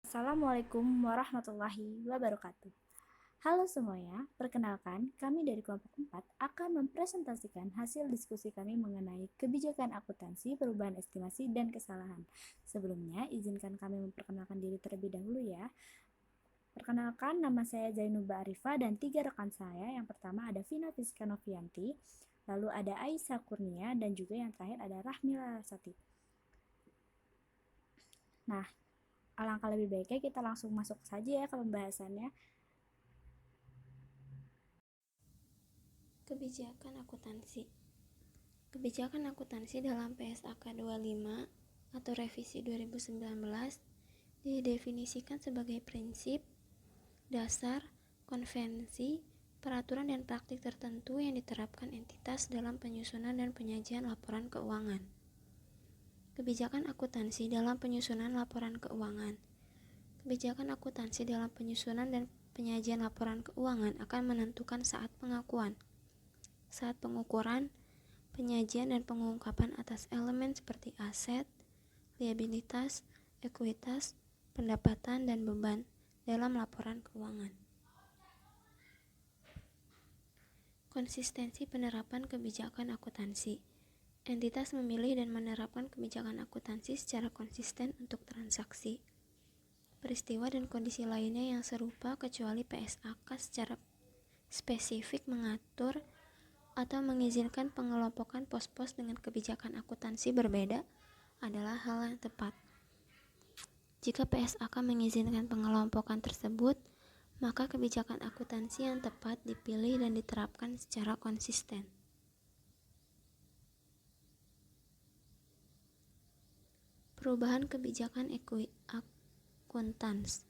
Assalamualaikum warahmatullahi wabarakatuh. Halo semuanya, perkenalkan kami dari kelompok 4 akan mempresentasikan hasil diskusi kami mengenai kebijakan akuntansi, perubahan estimasi, dan kesalahan. Sebelumnya, izinkan kami memperkenalkan diri terlebih dahulu ya. Perkenalkan, nama saya Zainuba Arifah dan 3 rekan saya. Yang pertama ada Vina Fiska Novianti, lalu ada Aisyah Kurnia, dan juga yang terakhir ada Rahmila Sati. Nah, alangkah lebih baiknya kita langsung masuk saja ya ke pembahasannya. Kebijakan akuntansi. Kebijakan akuntansi dalam PSAK 25 atau revisi 2019 didefinisikan sebagai prinsip, dasar, konvensi, peraturan dan praktik tertentu yang diterapkan entitas dalam penyusunan dan penyajian laporan keuangan. Kebijakan akuntansi dalam penyusunan laporan keuangan. Kebijakan akuntansi dalam penyusunan dan penyajian laporan keuangan akan menentukan saat pengakuan, saat pengukuran, penyajian dan pengungkapan atas elemen seperti aset, liabilitas, ekuitas, pendapatan, dan beban dalam laporan keuangan. Konsistensi penerapan kebijakan akuntansi. Entitas memilih dan menerapkan kebijakan akuntansi secara konsisten untuk transaksi, peristiwa dan kondisi lainnya yang serupa kecuali PSAK secara spesifik mengatur atau mengizinkan pengelompokan pos-pos dengan kebijakan akuntansi berbeda adalah hal yang tepat. Jika PSAK mengizinkan pengelompokan tersebut, maka kebijakan akuntansi yang tepat dipilih dan diterapkan secara konsisten. Perubahan kebijakan akuntans.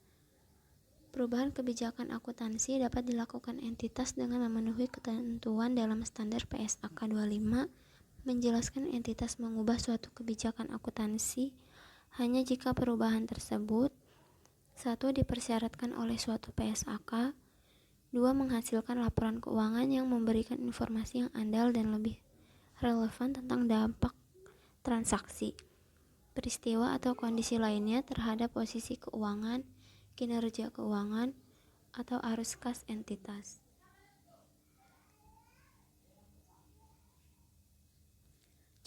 Perubahan kebijakan akuntansi dapat dilakukan entitas dengan memenuhi ketentuan dalam standar PSAK 25, menjelaskan entitas mengubah suatu kebijakan akuntansi hanya jika perubahan tersebut 1. Dipersyaratkan oleh suatu PSAK, 2. Menghasilkan laporan keuangan yang memberikan informasi yang andal dan lebih relevan tentang dampak transaksi, peristiwa atau kondisi lainnya terhadap posisi keuangan, kinerja keuangan, atau arus kas entitas.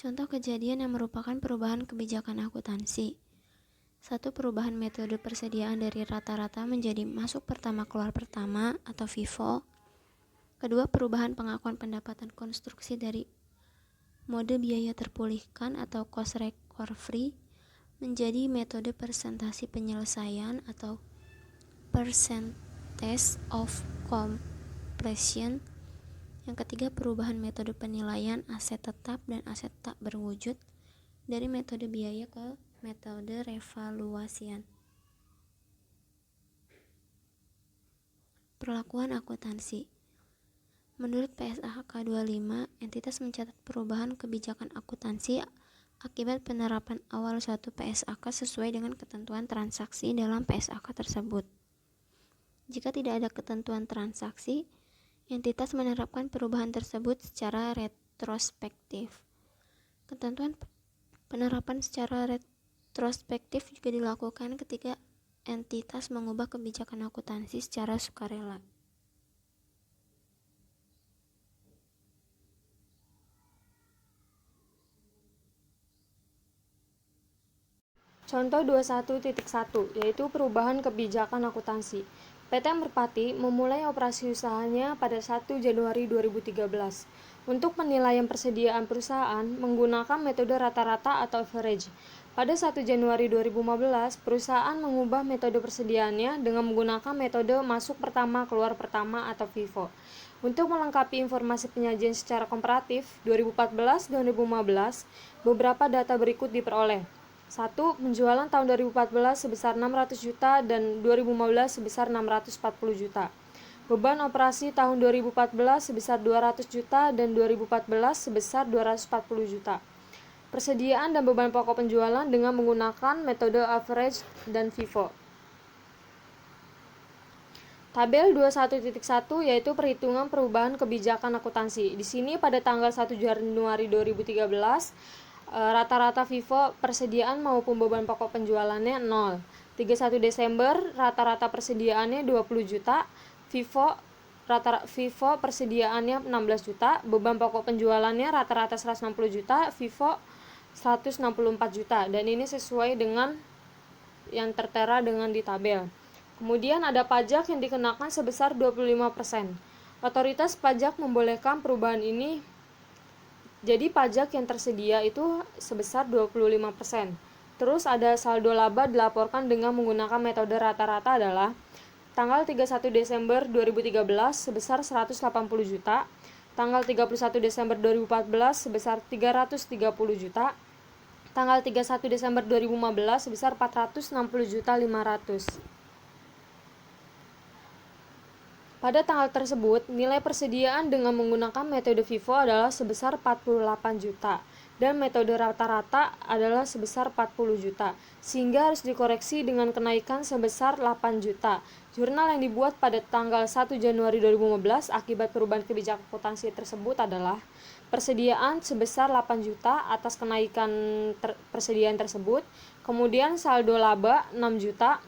Contoh kejadian yang merupakan perubahan kebijakan akuntansi. 1. Perubahan metode persediaan dari rata-rata menjadi masuk pertama keluar pertama atau FIFO. Kedua, perubahan pengakuan pendapatan konstruksi dari mode biaya terpulihkan atau cost recovery menjadi metode presentasi penyelesaian atau percentage of completion. Yang ketiga, perubahan metode penilaian aset tetap dan aset tak berwujud dari metode biaya ke metode revaluasian. Perlakuan akuntansi. Menurut PSAK 25, entitas mencatat perubahan kebijakan akuntansi akibat penerapan awal suatu PSAK sesuai dengan ketentuan transaksi dalam PSAK tersebut. Jika tidak ada ketentuan transaksi, entitas menerapkan perubahan tersebut secara retrospektif. Ketentuan penerapan secara retrospektif juga dilakukan ketika entitas mengubah kebijakan akuntansi secara sukarela. Contoh 21.1 yaitu perubahan kebijakan akuntansi. PT Merpati memulai operasi usahanya pada 1 Januari 2013. Untuk penilaian persediaan perusahaan menggunakan metode rata-rata atau average. Pada 1 Januari 2015, perusahaan mengubah metode persediaannya dengan menggunakan metode masuk pertama keluar pertama atau FIFO. Untuk melengkapi informasi penyajian secara komparatif 2014 dan 2015, beberapa data berikut diperoleh. 1. Penjualan tahun 2014 sebesar 600 juta dan 2015 sebesar 640 juta. Beban operasi tahun 2014 sebesar 200 juta dan 2014 sebesar 240 juta. Persediaan dan beban pokok penjualan dengan menggunakan metode average dan FIFO. Tabel 21.1 yaitu perhitungan perubahan kebijakan akuntansi. Di sini pada tanggal 1 Januari 2013 rata-rata FIFO persediaan maupun beban pokok penjualannya 0. 31 Desember rata-rata persediaannya 20 juta, Vivo persediaannya 16 juta, beban pokok penjualannya rata-rata 160 juta, Vivo 164 juta, dan ini sesuai dengan yang tertera dengan di tabel. Kemudian ada pajak yang dikenakan sebesar 25%. Otoritas pajak membolehkan perubahan ini. Jadi pajak yang tersedia itu sebesar 25%. Terus ada saldo laba dilaporkan dengan menggunakan metode rata-rata adalah tanggal 31 Desember 2013 sebesar 180 juta, tanggal 31 Desember 2014 sebesar 330 juta, tanggal 31 Desember 2015 sebesar 460 juta 500. Pada tanggal tersebut, nilai persediaan dengan menggunakan metode Vivo adalah sebesar 48 juta dan metode rata-rata adalah sebesar 40 juta, sehingga harus dikoreksi dengan kenaikan sebesar 8 juta. Jurnal yang dibuat pada tanggal 1 Januari 2015 akibat perubahan kebijakan akuntansi tersebut adalah persediaan sebesar 8 juta atas kenaikan persediaan tersebut, kemudian saldo laba 6 juta,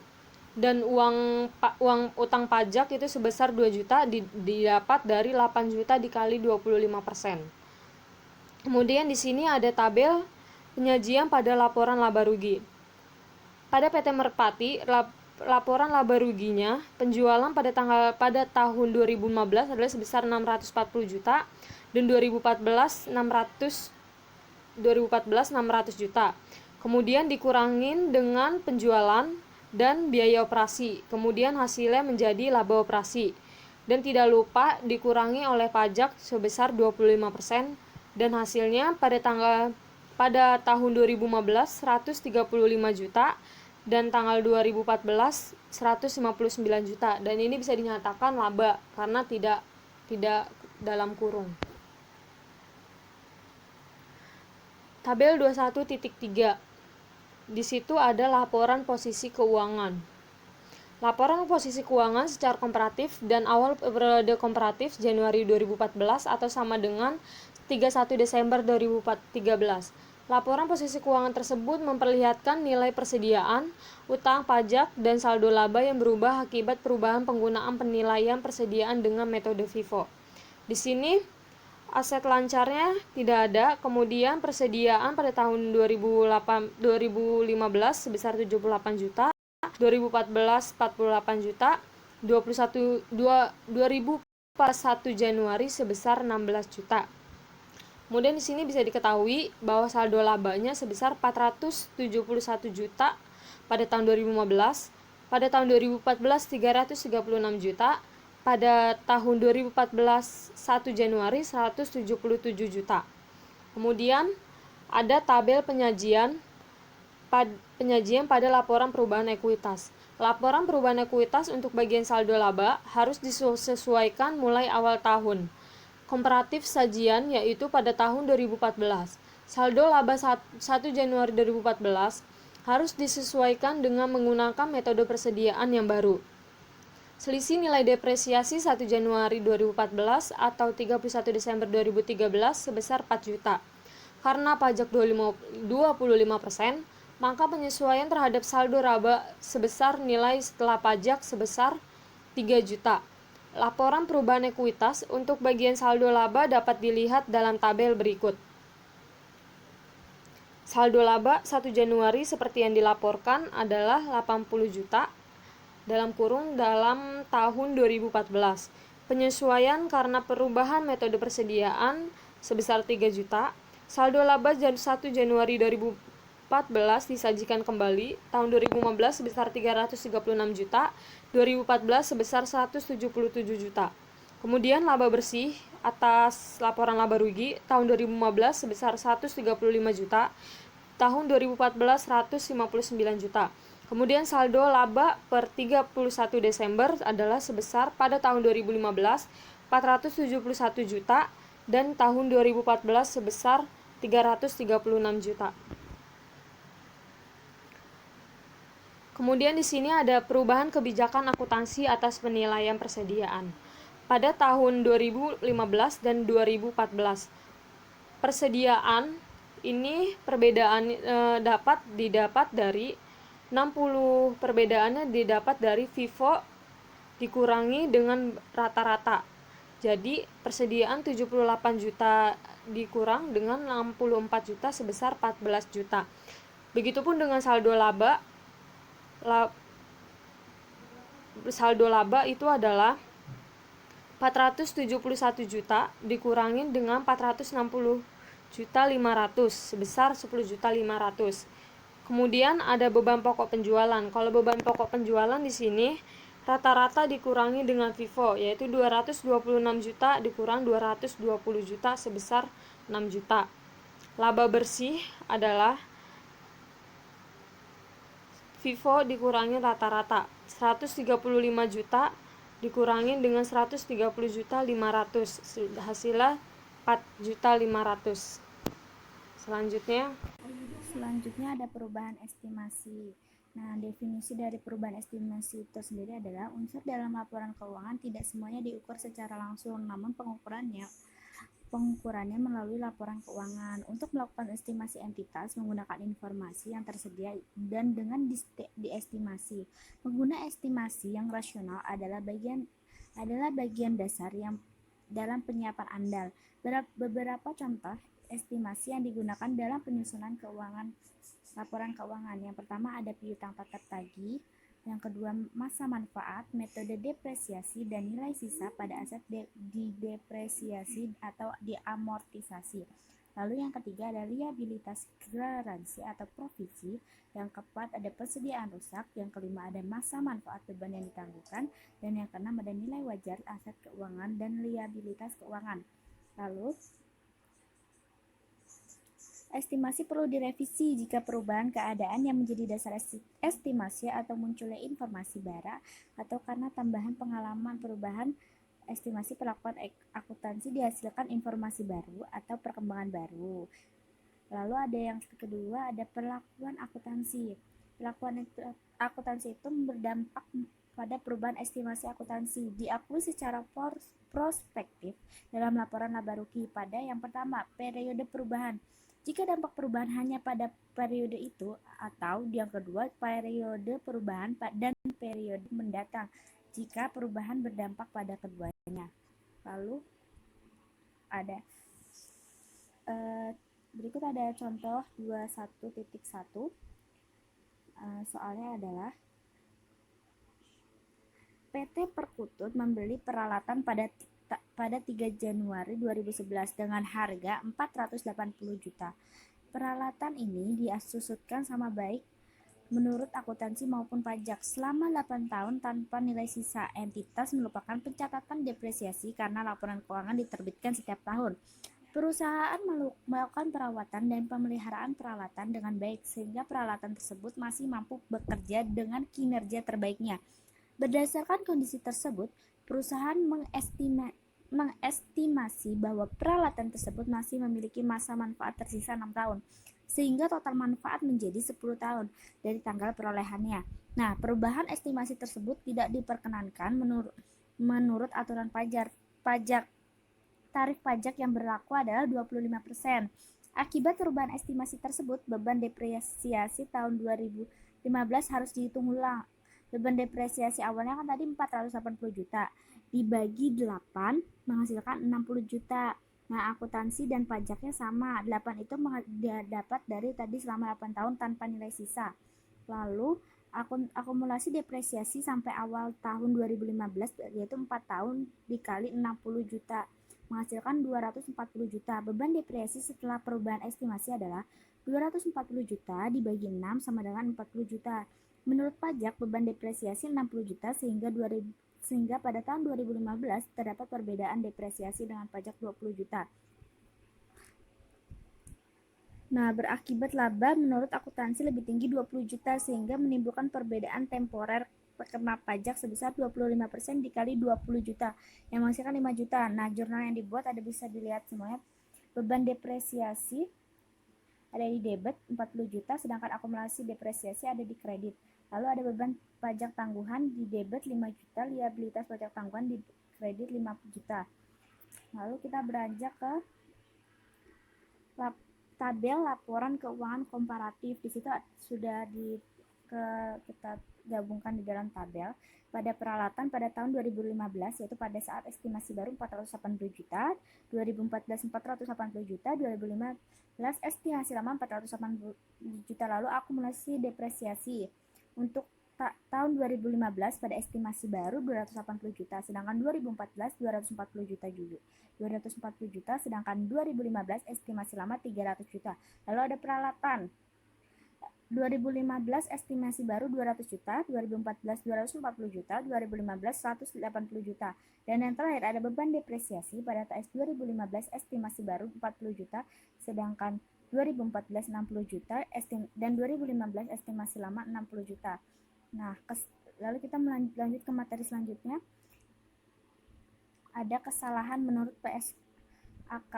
dan uang utang pajak itu sebesar 2 juta didapat dari 8 juta dikali 25%. Kemudian di sini ada tabel penyajian pada laporan laba rugi. Pada PT Merpati, laporan laba ruginya penjualan pada tahun 2015 adalah sebesar 640 juta dan 2014 600 juta. Kemudian dikurangin dengan penjualan dan biaya operasi, kemudian hasilnya menjadi laba operasi, dan tidak lupa dikurangi oleh pajak sebesar 25%, dan hasilnya pada tahun 2015 135 juta dan tanggal 2014 159 juta, dan ini bisa dinyatakan laba karena tidak dalam kurung. Tabel 21.3. Di situ ada laporan posisi keuangan. Laporan posisi keuangan secara komparatif dan awal periode komparatif Januari 2014 atau sama dengan 31 Desember 2013. Laporan posisi keuangan tersebut memperlihatkan nilai persediaan, utang pajak, dan saldo laba yang berubah akibat perubahan penggunaan penilaian persediaan dengan metode Vivo. Di sini aset lancarnya tidak ada, kemudian persediaan pada tahun 2015 sebesar 78 juta, 2014 48 juta, 2021 Januari sebesar 16 juta. Kemudian di sini bisa diketahui bahwa saldo labanya sebesar 471 juta pada tahun 2015, pada tahun 2014 336 juta, pada tahun 2014 1 Januari 177 juta. Kemudian ada tabel penyajian pada laporan perubahan ekuitas. Laporan perubahan ekuitas untuk bagian saldo laba harus disesuaikan mulai awal tahun. Komparatif sajian yaitu pada tahun 2014. Saldo laba 1 Januari 2014 harus disesuaikan dengan menggunakan metode persediaan yang baru. Selisih nilai depresiasi 1 Januari 2014 atau 31 Desember 2013 sebesar 4 juta. Karena pajak 25%, maka penyesuaian terhadap saldo laba sebesar nilai setelah pajak sebesar 3 juta. Laporan perubahan ekuitas untuk bagian saldo laba dapat dilihat dalam tabel berikut. Saldo laba 1 Januari seperti yang dilaporkan adalah 80 juta dalam tahun 2014. Penyesuaian karena perubahan metode persediaan sebesar 3 juta. Saldo laba 1 Januari 2014 disajikan kembali. Tahun 2015 sebesar 336 juta, 2014 sebesar 177 juta. Kemudian laba bersih atas laporan laba rugi tahun 2015 sebesar 135 juta, tahun 2014 159 juta. Kemudian saldo laba per 31 Desember adalah sebesar pada tahun 2015 471 juta dan tahun 2014 sebesar 336 juta. Kemudian di sini ada perubahan kebijakan akuntansi atas penilaian persediaan. Pada tahun 2015 dan 2014, persediaan ini perbedaan dapat didapat dari 60 perbedaannya didapat dari FIFO dikurangi dengan rata-rata. Jadi persediaan 78 juta dikurang dengan 64 juta sebesar 14 juta. Begitupun dengan saldo laba. Saldo laba itu adalah 471 juta dikurangin dengan 460 juta 500 sebesar 10 juta 500. Kemudian ada beban pokok penjualan. Kalau beban pokok penjualan di sini rata-rata dikurangi dengan FIFO, yaitu 226 juta dikurang 220 juta sebesar 6 juta. Laba bersih adalah FIFO dikurangi rata-rata, 135 juta dikurangin dengan 130 juta 500, hasilnya 4 juta 500. Selanjutnya ada perubahan estimasi. Nah, definisi dari perubahan estimasi itu sendiri adalah unsur dalam laporan keuangan tidak semuanya diukur secara langsung, namun pengukurannya melalui laporan keuangan. Untuk melakukan estimasi entitas menggunakan informasi yang tersedia dan dengan diestimasi. Pengguna estimasi yang rasional adalah bagian dasar yang dalam penyiapan andal. Beberapa contoh estimasi yang digunakan dalam penyusunan laporan keuangan. Yang pertama ada piutang tetap tagih, yang kedua masa manfaat, metode depresiasi, dan nilai sisa pada aset didepresiasi atau diamortisasi. Lalu yang ketiga ada liabilitas garansi atau provisi, yang keempat ada persediaan rusak, yang kelima ada masa manfaat beban yang ditangguhkan, dan yang keenam ada nilai wajar aset keuangan dan liabilitas keuangan. Lalu estimasi perlu direvisi jika perubahan keadaan yang menjadi dasar estimasi atau munculnya informasi baru atau karena tambahan pengalaman. Perubahan estimasi perlakuan akuntansi dihasilkan informasi baru atau perkembangan baru. Lalu ada yang kedua ada perlakuan akuntansi. Perlakuan akuntansi itu berdampak pada perubahan estimasi akuntansi, diakui secara prospektif dalam laporan laba rugi pada yang pertama periode perubahan. Jika dampak perubahan hanya pada periode itu, atau yang kedua periode perubahan dan periode mendatang jika perubahan berdampak pada keduanya. Lalu ada berikut ada contoh 21.1. Soalnya adalah PT Perkutut membeli peralatan pada 3 Januari 2011 dengan harga 480 juta. Peralatan ini disusutkan sama baik menurut akuntansi maupun pajak selama 8 tahun tanpa nilai sisa. Entitas melupakan pencatatan depresiasi karena laporan keuangan diterbitkan setiap tahun. Perusahaan melakukan perawatan dan pemeliharaan peralatan dengan baik sehingga peralatan tersebut masih mampu bekerja dengan kinerja terbaiknya. Berdasarkan kondisi tersebut, perusahaan mengestimasi bahwa peralatan tersebut masih memiliki masa manfaat tersisa 6 tahun, sehingga total manfaat menjadi 10 tahun dari tanggal perolehannya. Nah, perubahan estimasi tersebut tidak diperkenankan menurut aturan pajak. Tarif pajak yang berlaku adalah 25%. Akibat perubahan estimasi tersebut, beban depresiasi tahun 2015 harus dihitung ulang. Beban depresiasi awalnya kan tadi 480 juta, dibagi 8 menghasilkan 60 juta. Nah, akuntansi dan pajaknya sama, 8 itu dapat dari tadi selama 8 tahun tanpa nilai sisa. Lalu akumulasi depresiasi sampai awal tahun 2015 yaitu 4 tahun dikali 60 juta menghasilkan 240 juta. Beban depresiasi setelah perubahan estimasi adalah 240 juta dibagi 6 sama dengan 40 juta. Menurut pajak, beban depresiasi 60 juta sehingga pada tahun 2015 terdapat perbedaan depresiasi dengan pajak 20 juta. Nah, berakibat laba menurut akuntansi lebih tinggi 20 juta sehingga menimbulkan perbedaan temporer kena pajak sebesar 25% dikali 20 juta yang menghasilkan 5 juta. Nah, jurnal yang dibuat ada bisa dilihat semuanya. Beban depresiasi ada di debit 40 juta sedangkan akumulasi depresiasi ada di kredit. Lalu ada beban pajak tangguhan di debit 5 juta, liabilitas pajak tangguhan di kredit 5 juta. Lalu kita beranjak ke tabel laporan keuangan komparatif. Di situ sudah kita gabungkan di dalam tabel. Pada peralatan pada tahun 2015, yaitu pada saat estimasi baru 480 juta, 2014 480 juta, 2015 estimasi lama 480 juta, lalu akumulasi depresiasi untuk tahun 2015 pada estimasi baru 280 juta, sedangkan 2014 240 juta juga. 240 juta, sedangkan 2015 estimasi lama 300 juta. Lalu ada peralatan 2015 estimasi baru 200 juta, 2014 240 juta, 2015 180 juta. Dan yang terakhir ada beban depresiasi pada TS 2015 estimasi baru 40 juta, sedangkan 2014 60 juta dan 2015 estimasi lama 60 juta. Nah, lalu kita lanjut ke materi selanjutnya. Ada kesalahan menurut PSAK.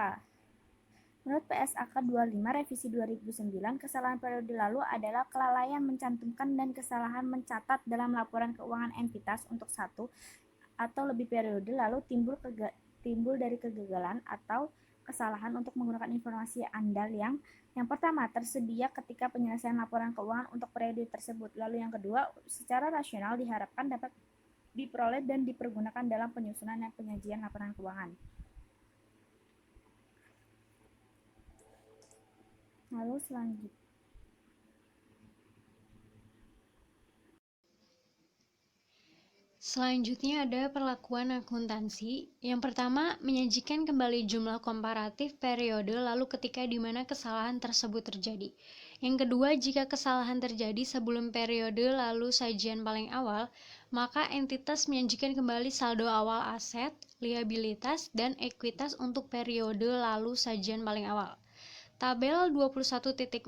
Menurut PSAK 25 revisi 2009, kesalahan periode lalu adalah kelalaian mencantumkan dan kesalahan mencatat dalam laporan keuangan entitas untuk satu atau lebih periode, lalu timbul dari kegagalan atau kesalahan untuk menggunakan informasi andal yang pertama tersedia ketika penyelesaian laporan keuangan untuk periode tersebut. Lalu yang kedua, secara rasional diharapkan dapat diperoleh dan dipergunakan dalam penyusunan dan penyajian laporan keuangan. Lalu Selanjutnya ada perlakuan akuntansi. Yang pertama, menyajikan kembali jumlah komparatif periode lalu ketika di mana kesalahan tersebut terjadi. Yang kedua, jika kesalahan terjadi sebelum periode lalu sajian paling awal, maka entitas menyajikan kembali saldo awal aset, liabilitas, dan ekuitas untuk periode lalu sajian paling awal. Tabel 21.4,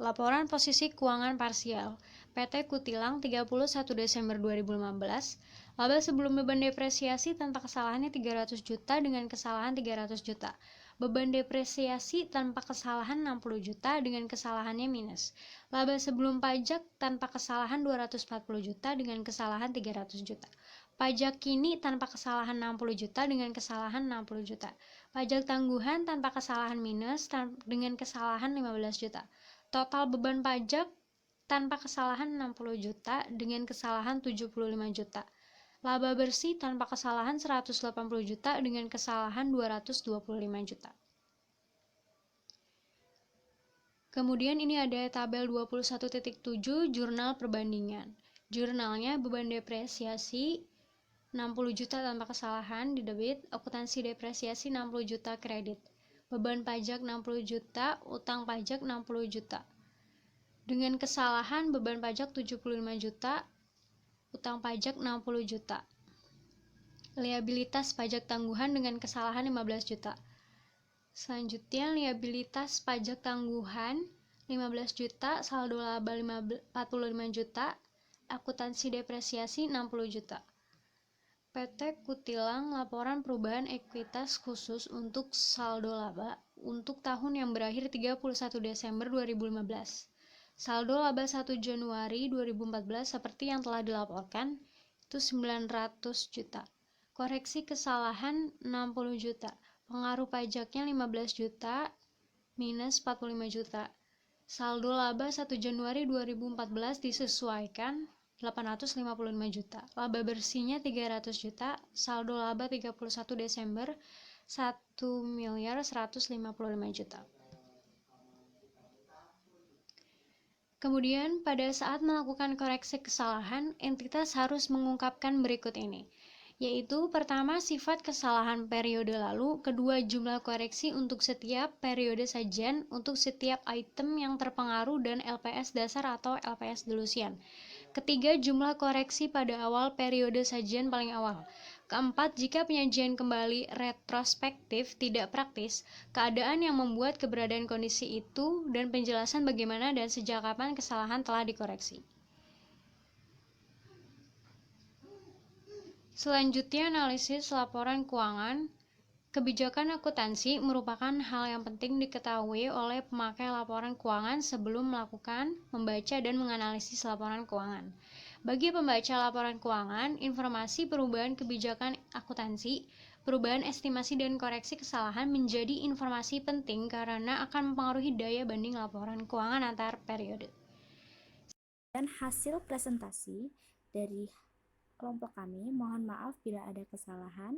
laporan posisi keuangan parsial, PT Kutilang 31 Desember 2015, laba sebelum beban depresiasi tanpa kesalahannya 300 juta dengan kesalahan 300 juta. Beban depresiasi tanpa kesalahan 60 juta dengan kesalahannya minus. Laba sebelum pajak tanpa kesalahan 240 juta dengan kesalahan 300 juta. Pajak kini tanpa kesalahan 60 juta dengan kesalahan 60 juta. Pajak tangguhan tanpa kesalahan minus dengan kesalahan 15 juta. Total beban pajak tanpa kesalahan 60 juta dengan kesalahan 75 juta. Laba bersih tanpa kesalahan 180 juta dengan kesalahan 225 juta. Kemudian ini ada tabel 21.7 jurnal perbandingan. Jurnalnya beban depresiasi 60 juta tanpa kesalahan di debit, akuntansi depresiasi 60 juta kredit. Beban pajak 60 juta, utang pajak 60 juta. Dengan kesalahan beban pajak 75 juta, utang pajak 60 juta. Liabilitas pajak tangguhan dengan kesalahan 15 juta. Selanjutnya liabilitas pajak tangguhan 15 juta, saldo laba 45 juta, akuntansi depresiasi 60 juta. PT Kutilang laporan perubahan ekuitas khusus untuk saldo laba untuk tahun yang berakhir 31 Desember 2015. Saldo laba 1 Januari 2014 seperti yang telah dilaporkan itu 900 juta. Koreksi kesalahan 60 juta. Pengaruh pajaknya 15 juta minus 45 juta. Saldo laba 1 Januari 2014 disesuaikan 855 juta. Laba bersihnya 300 juta. Saldo laba 31 Desember 1.155 juta. Kemudian pada saat melakukan koreksi kesalahan, entitas harus mengungkapkan berikut ini, yaitu pertama sifat kesalahan periode lalu, kedua jumlah koreksi untuk setiap periode sajian untuk setiap item yang terpengaruh dan LPS dasar atau LPS delusian. Ketiga, jumlah koreksi pada awal periode sajian paling awal. Keempat, jika penyajian kembali retrospektif tidak praktis, keadaan yang membuat keberadaan kondisi itu dan penjelasan bagaimana dan sejak kapan kesalahan telah dikoreksi. Selanjutnya, analisis laporan keuangan. Kebijakan akuntansi merupakan hal yang penting diketahui oleh pemakai laporan keuangan sebelum melakukan, membaca, dan menganalisis laporan keuangan. Bagi pembaca laporan keuangan, informasi perubahan kebijakan akuntansi, perubahan estimasi dan koreksi kesalahan menjadi informasi penting karena akan mempengaruhi daya banding laporan keuangan antar periode. Dan hasil presentasi dari kelompok kami. Mohon maaf bila ada kesalahan.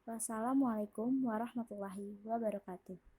Wassalamualaikum warahmatullahi wabarakatuh.